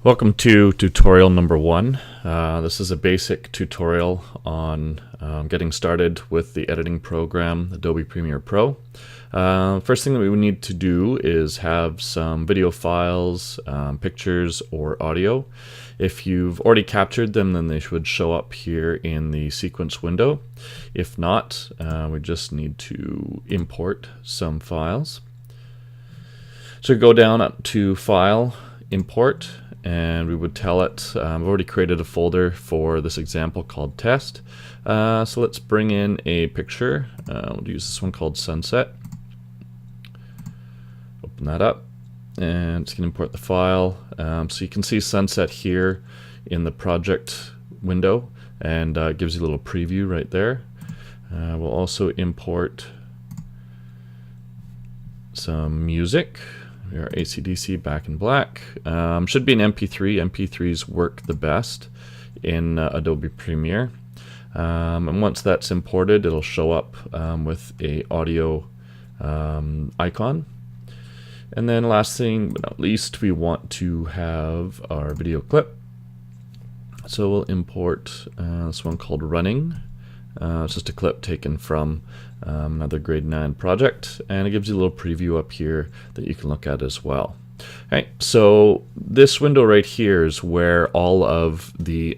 Welcome to tutorial number 1. This is a basic tutorial on getting started with the editing program Adobe Premiere Pro. First thing that we would need to do is have some video files, pictures, or audio. If you've already captured them, then they should show up here in the sequence window. If not, we just need to import some files. So go down up to File, Import, and we would tell it, I've already created a folder for this example called Test. So let's bring in a picture. We'll use this one called Sunset. Open that up, and it's going to import the file. So you can see Sunset here in the project window, and it gives you a little preview right there. We'll also import some music. Our AC/DC Back in Black. Should be an MP3. MP3s work the best in Adobe Premiere. And once that's imported, it'll show up with a audio icon. And then last thing but not least, we want to have our video clip. So we'll import this one called Running. It's just a clip taken from another grade 9 project, and it gives you a little preview up here that you can look at as well. Okay, so this window right here is where all of the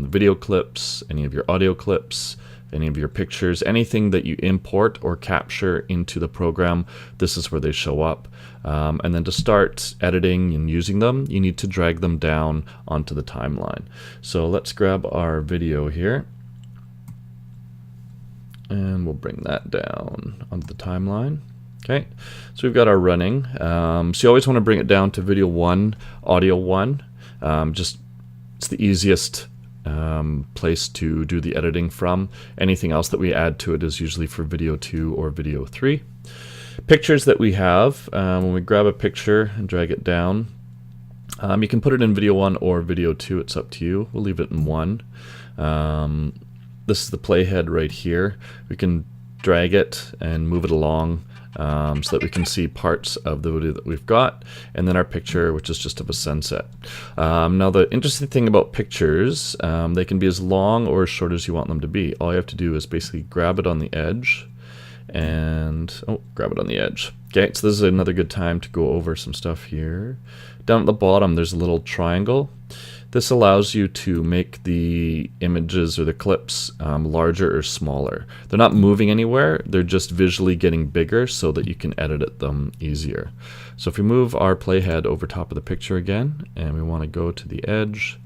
video clips, any of your audio clips, any of your pictures, anything that you import or capture into the program, this is where they show up. And then to start editing and using them, you need to drag them down onto the timeline. So let's grab our video here, and we'll bring that down onto the timeline. Okay, so we've got our running. So you always want to bring it down to video 1, audio 1. It's the easiest place to do the editing from. Anything else that we add to it is usually for video 2 or video 3. Pictures that we have, when we grab a picture and drag it down, you can put it in video 1 or video 2. It's up to you. We'll leave it in 1. This is the playhead right here. We can drag it and move it along so that we can see parts of the video that we've got, and then our picture, which is just of a sunset. Now the interesting thing about pictures, they can be as long or as short as you want them to be. All you have to do is basically grab it on the edge and grab it on the edge. Okay, so this is another good time to go over some stuff here. Down at the bottom there's a little triangle. This allows you to make the images or the clips larger or smaller. They're not moving anywhere, they're just visually getting bigger so that you can edit them easier. So if we move our playhead over top of the picture again, and we want to go to the edge,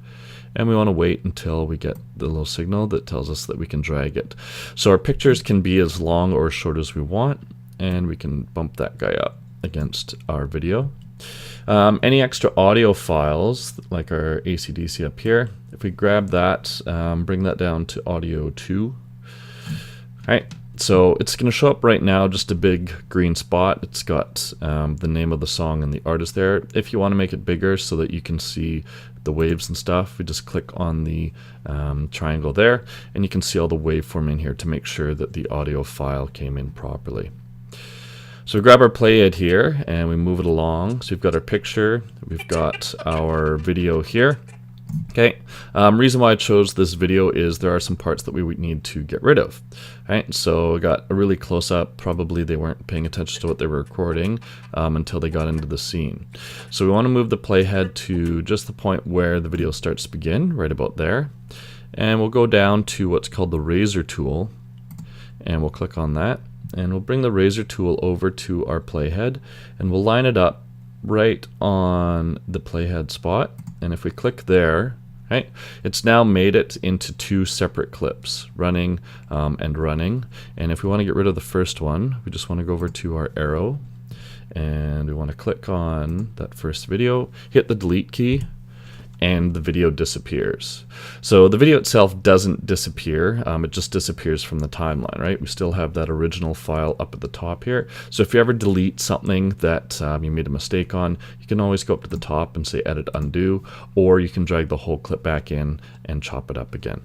and we want to wait until we get the little signal that tells us that we can drag it. So our pictures can be as long or as short as we want, and we can bump that guy up against our video. Any extra audio files, like our AC/DC up here, if we grab that, bring that down to audio 2. Alright, so it's going to show up right now, just a big green spot. It's got the name of the song and the artist there. If you want to make it bigger so that you can see the waves and stuff, we just click on the triangle there, and you can see all the waveform in here to make sure that the audio file came in properly. So we grab our playhead here and we move it along. So we've got our picture, we've got our video here. Okay, reason why I chose this video is there are some parts that we would need to get rid of. Right, so we got a really close up. Probably they weren't paying attention to what they were recording until they got into the scene. So we want to move the playhead to just the point where the video starts to begin, right about there. And we'll go down to what's called the razor tool, and we'll click on that. And we'll bring the razor tool over to our playhead, and we'll line it up right on the playhead spot. And if we click there, right, it's now made it into 2 separate clips, running and running. And if we want to get rid of the first one, we just want to go over to our arrow, and we want to click on that first video, hit the delete key, and the video disappears. So the video itself doesn't disappear, it just disappears from the timeline, right? We still have that original file up at the top here. So if you ever delete something that you made a mistake on, you can always go up to the top and say edit undo, or you can drag the whole clip back in and chop it up again.